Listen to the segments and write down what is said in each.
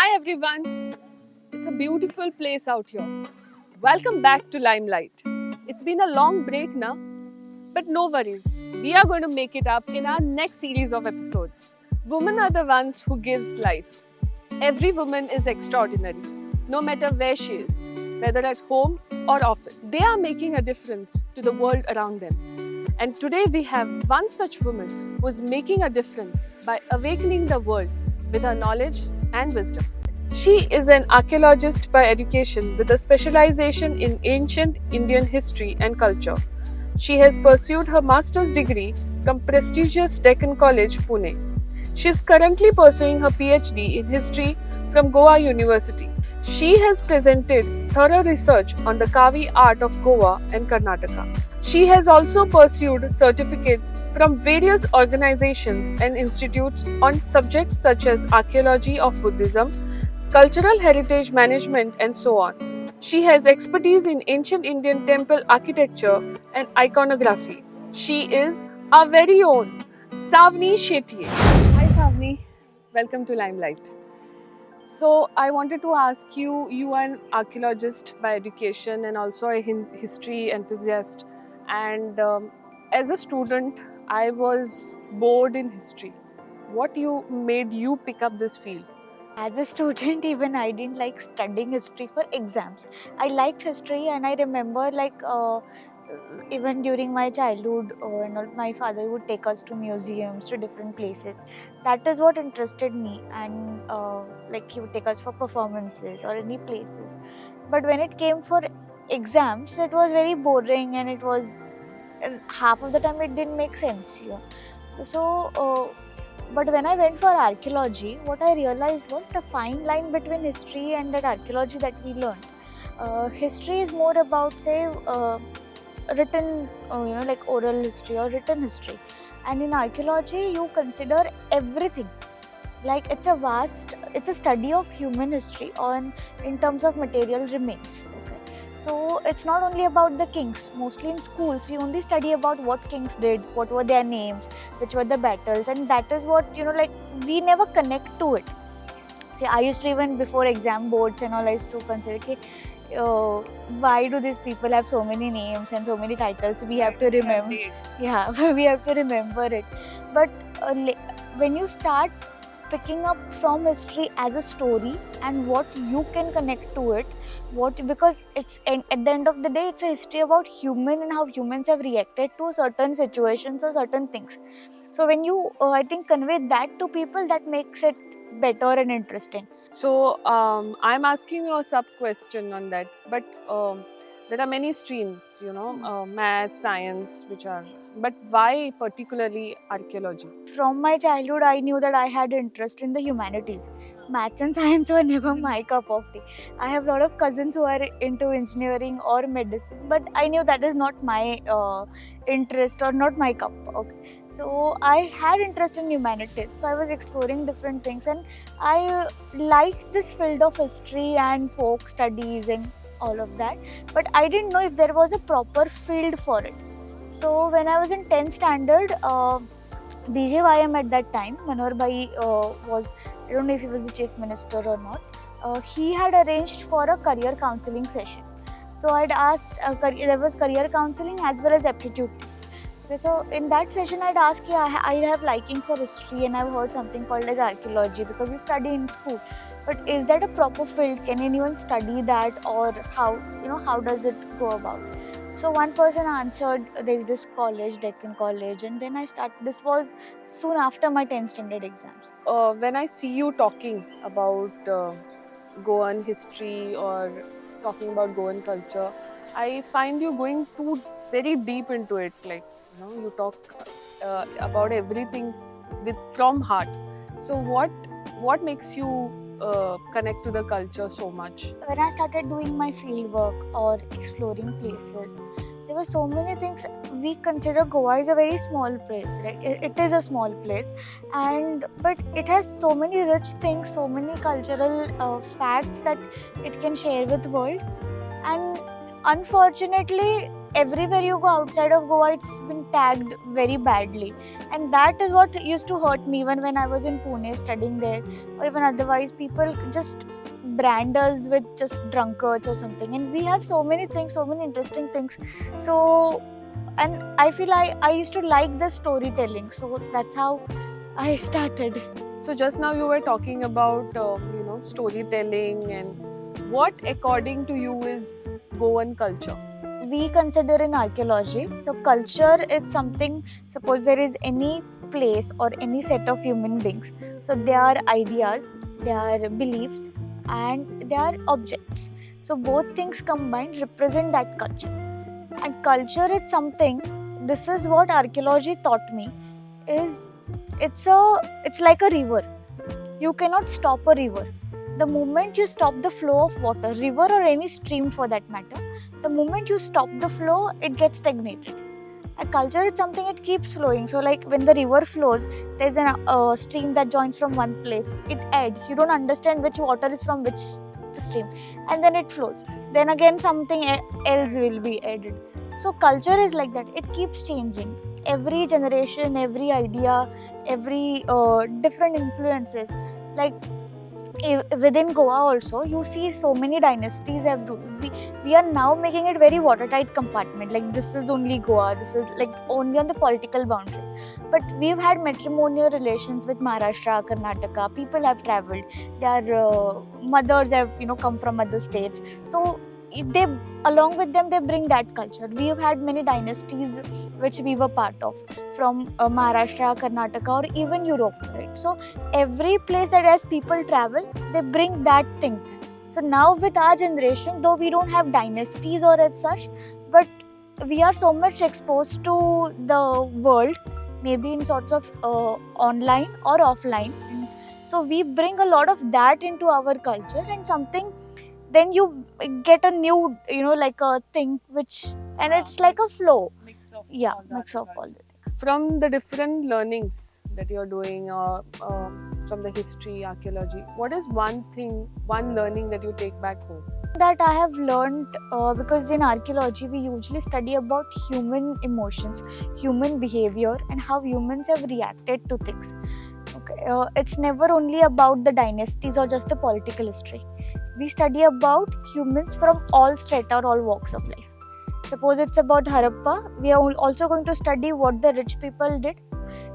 Hi everyone, it's a beautiful place out here. Welcome back to Limelight. It's been a long break now, but no worries. We are going to make it up in our next series of episodes. Women are the ones who gives life. Every woman is extraordinary, no matter where she is, whether at home or office. They are making a difference to the world around them. And today we have one such woman who is making a difference by awakening the world with her knowledge and wisdom. She is an archaeologist by education with a specialization in ancient Indian history and culture. She has pursued her master's degree from prestigious Deccan College, Pune. She is currently pursuing her PhD in history from Goa University. She has presented thorough research on the Kavi art of Goa and Karnataka. She has also pursued certificates from various organizations and institutes on subjects such as archaeology of Buddhism, cultural heritage management, and so on. She has expertise in ancient Indian temple architecture and iconography. She is our very own Sawani Shetye. Hi Sawani, welcome to Limelight. So I wanted to ask you, you are an archaeologist by education and also a history enthusiast. And as a student, I was bored in history. What made you pick up this field? As a student, even I didn't like studying history for exams. I liked history, and I remember even during my childhood, my father would take us to museums, to different places. That is what interested me, and he would take us for performances or any places. But when it came for exams, it was very boring, and half of the time it didn't make sense. But when I went for archaeology, what I realized was the fine line between history and that archaeology that we learned. History is more about, say, written, like oral history or written history. And in archaeology, you consider everything. Like it's a study of human history in terms of material remains. So it's not only about the kings. Mostly in schools, we only study about what kings did, what were their names, which were the battles, and that is what, we never connect to it. See, I used to, even before exam boards and all, I used to consider, okay, why do these people have so many names and so many titles? We have to remember. Yeah, we have to remember it. But when you start picking up from history as a story and what you can connect to it, because at the end of the day, it's a history about human and how humans have reacted to certain situations or certain things. So when you I think convey that to people, that makes it better and interesting. So I'm asking you a sub question on that, but there are many streams, math, science, but why particularly archaeology? From my childhood, I knew that I had interest in the humanities. Maths and science were never my cup of tea. I have a lot of cousins who are into engineering or medicine, but I knew that is not my interest or not my cup. Okay, so I had interest in humanities, so I was exploring different things, and I liked this field of history and folk studies and all of that. But I didn't know if there was a proper field for it. So when I was in 10th standard, BJYM at that time, Manohar Bhai was, I don't know if he was the chief minister or not, he had arranged for a career counseling session. So I'd asked, there was career counseling as well as aptitude test. Okay, so in that session I'd asked, I have liking for history and I've heard something called as archaeology because we study in school. But is that a proper field? Can anyone study that, or how does it go about? So one person answered, there's this college, Deccan College, and then I started. This was soon after my 10th standard exams. When I see you talking about Goan history or talking about Goan culture, I find you going too very deep into it. Like, you talk about everything from heart. So what makes you connect to the culture so much? When I started doing my field work or exploring places, there were so many things. We consider Goa is a very small place, right? It is a small place, but it has so many rich things, so many cultural facts that it can share with the world. And unfortunately, everywhere you go outside of Goa, it's been tagged very badly. And that is what used to hurt me even when I was in Pune studying there, or even otherwise. People just brand us with just drunkards or something. And we have so many things, so many interesting things. So, and I feel I used to like the storytelling. So that's how I started. So just now you were talking about storytelling, and what according to you is Goan culture? We consider in archaeology, so culture is something, suppose there is any place or any set of human beings, so they are ideas, they are beliefs, and they are objects. So both things combined represent that culture. And culture is something, this is what archaeology taught me, is it's like a river. You cannot stop a river. The moment you stop the flow of water, river or any stream for that matter, the moment you stop the flow, it gets stagnated. A culture is something, it keeps flowing. So like when the river flows, there's a stream that joins from one place, it adds, you don't understand which water is from which stream, and then it flows, then again something else will be added. So culture is like that, it keeps changing. Every generation, every idea, every different influences. Like within Goa also, you see so many dynasties have ruled. We are now making it very watertight compartment. Like this is only Goa, this is like only on the political boundaries. But we've had matrimonial relations with Maharashtra, Karnataka. People have travelled. Their mothers have come from other states. So they, along with them, they bring that culture. We have had many dynasties which we were part of, from Maharashtra, Karnataka, or even Europe, right? So every place that has people travel, they bring that thing. So now with our generation, though we don't have dynasties or as such, but we are so much exposed to the world, maybe in sorts of online or offline. So we bring a lot of that into our culture, and something, then you get a new, like a thing which, and it's like a flow. Mix of Mix of all the things. From the different learnings that you're doing, from the history, archaeology, what is one learning that you take back home? That I have learned, because in archaeology we usually study about human emotions, human behavior, and how humans have reacted to things. Okay, it's never only about the dynasties or just the political history. We study about humans from all strata or all walks of life. Suppose it's about Harappa, we are also going to study what the rich people did,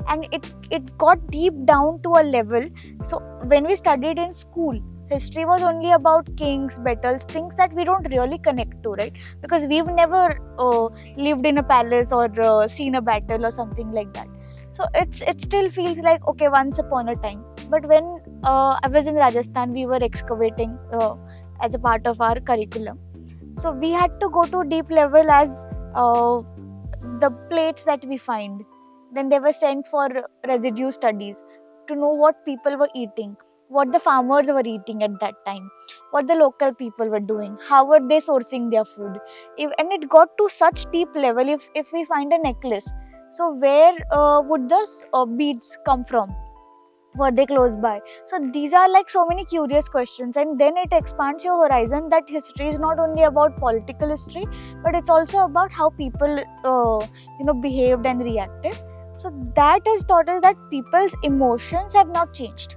and it got deep down to a level. So when we studied in school, history was only about kings, battles, things that we don't really connect to, right? Because we've never lived in a palace or seen a battle or something like that. So it still feels like, okay, once upon a time. But when I was in Rajasthan, we were excavating as a part of our curriculum. So we had to go to deep level as the plates that we find. Then they were sent for residue studies to know what people were eating, what the farmers were eating at that time, what the local people were doing, how were they sourcing their food. And it got to such deep level, if we find a necklace, so where would those beads come from? Were they close by? So these are like so many curious questions, and then it expands your horizon that history is not only about political history, but it's also about how people behaved and reacted. So that has taught us that people's emotions have not changed.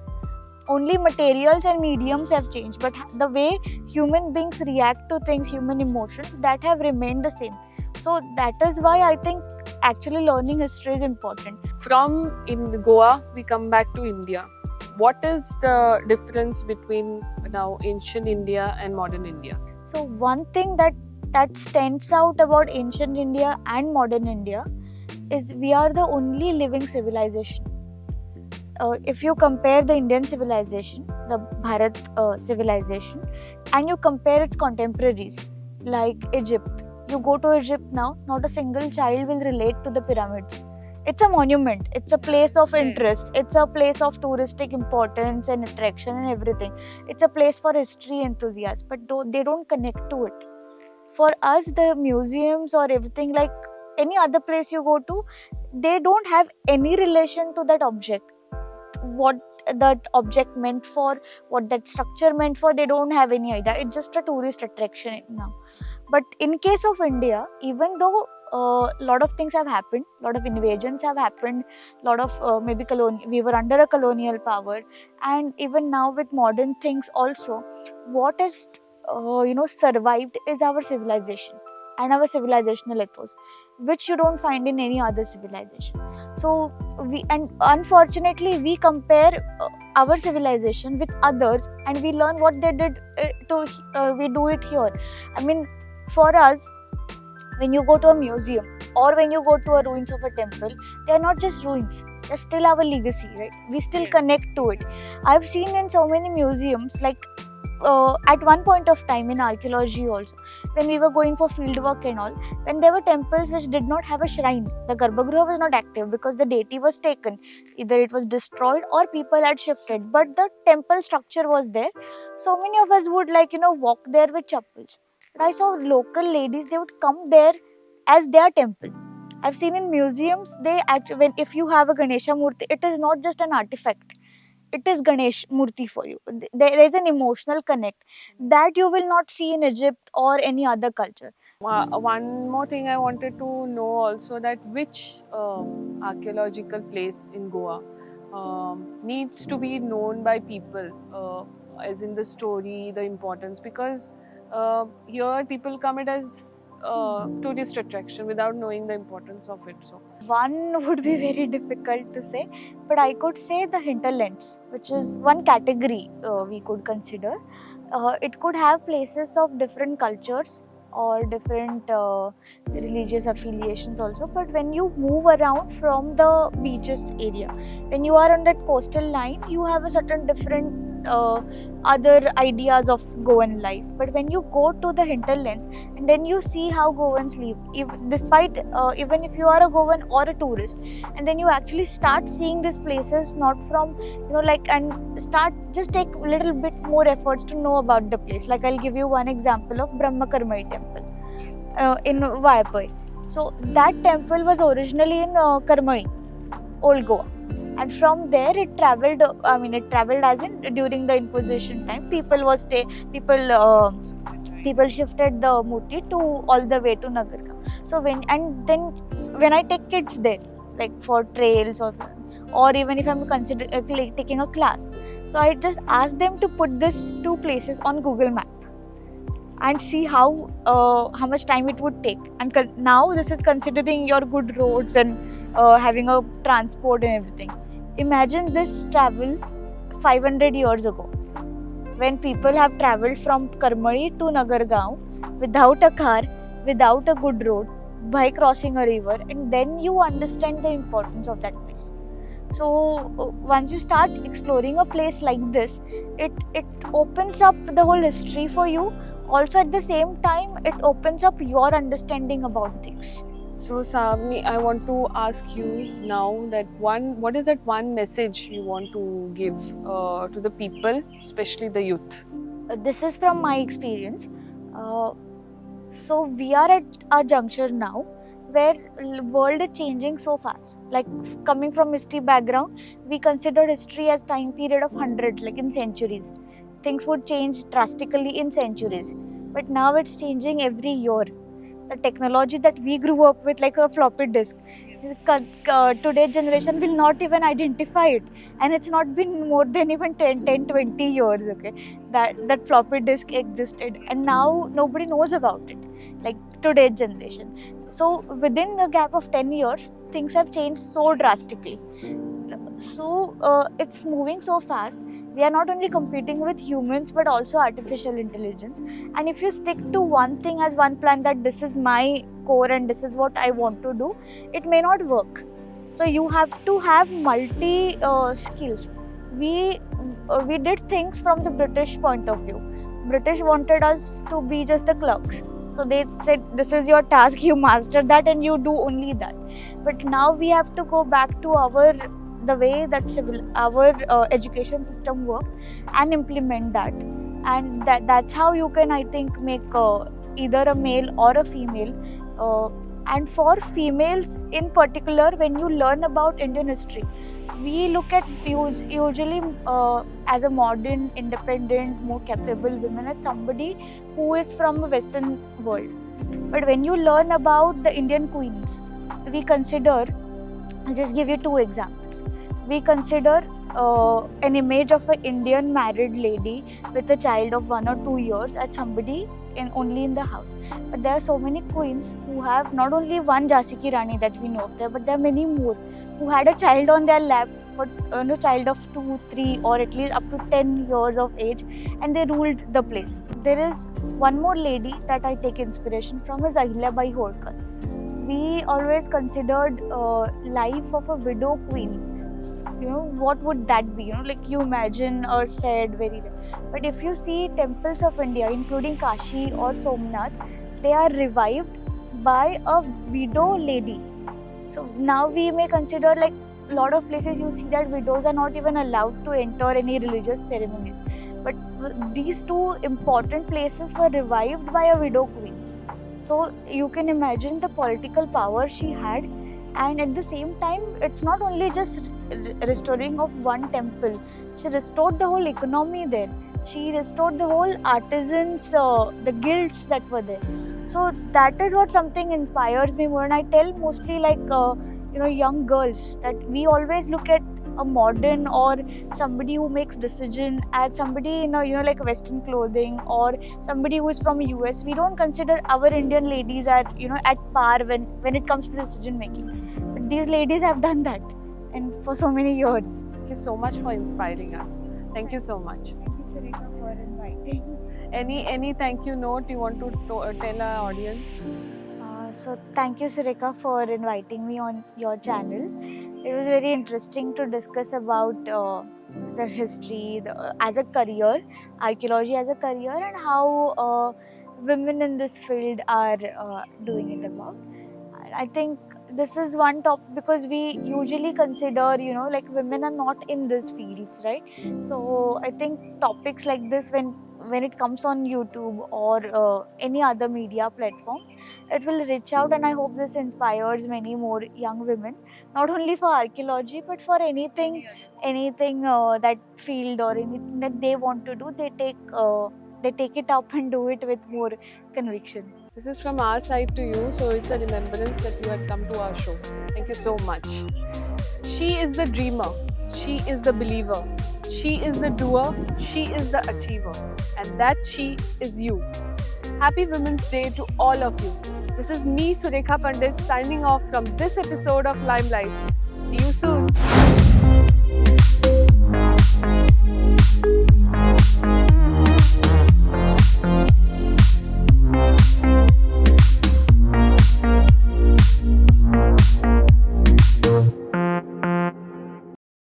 Only materials and mediums have changed, but the way human beings react to things, human emotions, that have remained the same. So that is why I think actually learning history is important. From in Goa, we come back to India. What is the difference between now ancient India and modern India? So one thing that stands out about ancient India and modern India is we are the only living civilization. If you compare the Indian civilization, the Bharat civilization, and you compare its contemporaries like Egypt, you go to Egypt now, not a single child will relate to the pyramids. It's a monument, it's a place of interest, it's a place of touristic importance and attraction and everything. It's a place for history enthusiasts, but they don't connect to it. For us, the museums or everything, like any other place you go to, they don't have any relation to that object. What that object meant for, what that structure meant for, they don't have any idea. It's just a tourist attraction now. But in case of India, even though a lot of things have happened, a lot of invasions have happened, lot of maybe we were under a colonial power, and even now with modern things also, what is survived is our civilization and our civilizational ethos, which you don't find in any other civilization. So and unfortunately we compare our civilization with others, and we learn what they did we do it here. I mean, for us, when you go to a museum or when you go to a ruins of a temple, they are not just ruins, they're still our legacy, right? We still connect to it. I've seen in so many museums, like at one point of time in archaeology also, when we were going for field work and all, when there were temples which did not have a shrine, the Garbhagriha was not active because the deity was taken, either it was destroyed or people had shifted, but the temple structure was there. So many of us would walk there with chappals. But I saw local ladies, they would come there as their temple. I've seen in museums, they actually, if you have a Ganesha Murti, it is not just an artifact, it is Ganesh Murti for you. There is an emotional connect that you will not see in Egypt or any other culture. One more thing I wanted to know also, that which archaeological place in Goa needs to be known by people, as in the story, the importance, because here people come it as tourist attraction without knowing the importance of it. So one would be very difficult to say, but I could say the hinterlands, which is one category we could consider. It could have places of different cultures or different religious affiliations also, but when you move around from the beaches area, when you are on that coastal line, you have a certain different other ideas of Goan life. But when you go to the hinterlands and then you see how Goans live, despite even if you are a Goan or a tourist, and then you actually start seeing these places not from and start just take a little bit more efforts to know about the place. Like I'll give you one example of Brahmakarmai temple in Vaipai. So that temple was originally in Karmali, Old Goa. And from there it traveled as in during the Inquisition time, people shifted the Murti to all the way to Nagarka. So when I take kids there, like for trails or even if I'm taking a class, so I just ask them to put these two places on Google Map and see how much time it would take. And now this is considering your good roads and having a transport and everything. Imagine this travel 500 years ago, when people have travelled from Karmali to Nagargaon without a car, without a good road, by crossing a river, and then you understand the importance of that place. So once you start exploring a place like this, it opens up the whole history for you. Also at the same time, it opens up your understanding about things. So Sawani, I want to ask you now that what is that one message you want to give to the people, especially the youth? This is from my experience. So we are at a juncture now where world is changing so fast. Like coming from history background, we consider history as time period of 100, like in centuries. Things would change drastically in centuries, but now it's changing every year. The technology that we grew up with, like a floppy disk, today's generation will not even identify it, and it's not been more than even 10-20 years, okay, that floppy disk existed, and now nobody knows about it, like today's generation. So within the gap of 10 years, things have changed so drastically. So it's moving so fast. We are not only competing with humans but also artificial intelligence. And if you stick to one thing as one plan, that this is my core and this is what I want to do, it may not work. So you have to have multi skills. We did things from the British point of view. British wanted us to be just the clerks. So they said, this is your task, you master that and you do only that. But now we have to go back to the way that our education system works and implement that. And that's how you can, I think, make either a male or a female And for females in particular, when you learn about Indian history, we look at usually as a modern, independent, more capable women as somebody who is from a Western world. But when you learn about the Indian queens, we consider, I'll just give you two examples. We consider an image of an Indian married lady with a child of 1 or 2 years as somebody only in the house. But there are so many queens who have not only one Jhansi Ki Rani that we know of there, but there are many more who had a child on their lap, for a child of 2, 3 or at least up to 10 years of age, and they ruled the place. There is one more lady that I take inspiration from is Ahilyabai Holkar. We always considered life of a widow queen. What would that be? Like you imagine or said very well. But if you see temples of India, including Kashi or Somnath, they are revived by a widow lady. So now we may consider, like a lot of places you see that widows are not even allowed to enter any religious ceremonies. But these two important places were revived by a widow queen. So you can imagine the political power she had, and at the same time, it's not only just restoring of one temple. She restored the whole economy there. She restored the whole artisans, the guilds that were there. So that is what something inspires me more, and I tell mostly like young girls that we always look at a modern or somebody who makes decision as somebody in like Western clothing or somebody who is from US. We don't consider our Indian ladies at at par when it comes to decision making. But these ladies have done that, and for so many years. Thank you so much for inspiring us. Thank you so much. Thank you, Sarika, for inviting. Any thank you note you want to tell our audience? So thank you, Sarika, for inviting me on your channel. It was very interesting to discuss about the history as a career, archaeology as a career, and how women in this field are doing it about. I think this is one topic because we usually consider, like women are not in these fields, right? So I think topics like this, when it comes on YouTube or any other media platforms, it will reach out, and I hope this inspires many more young women, not only for archaeology but for anything that field or anything that they want to do. They take it up and do it with more conviction. This is from our side to you, so it's a remembrance that you had come to our show. Thank you so much. She is the dreamer. She is the believer. She is the doer. She is the achiever. And that she is you. Happy Women's Day to all of you. This is me, Surekha Pandit, signing off from this episode of Limelight. See you soon.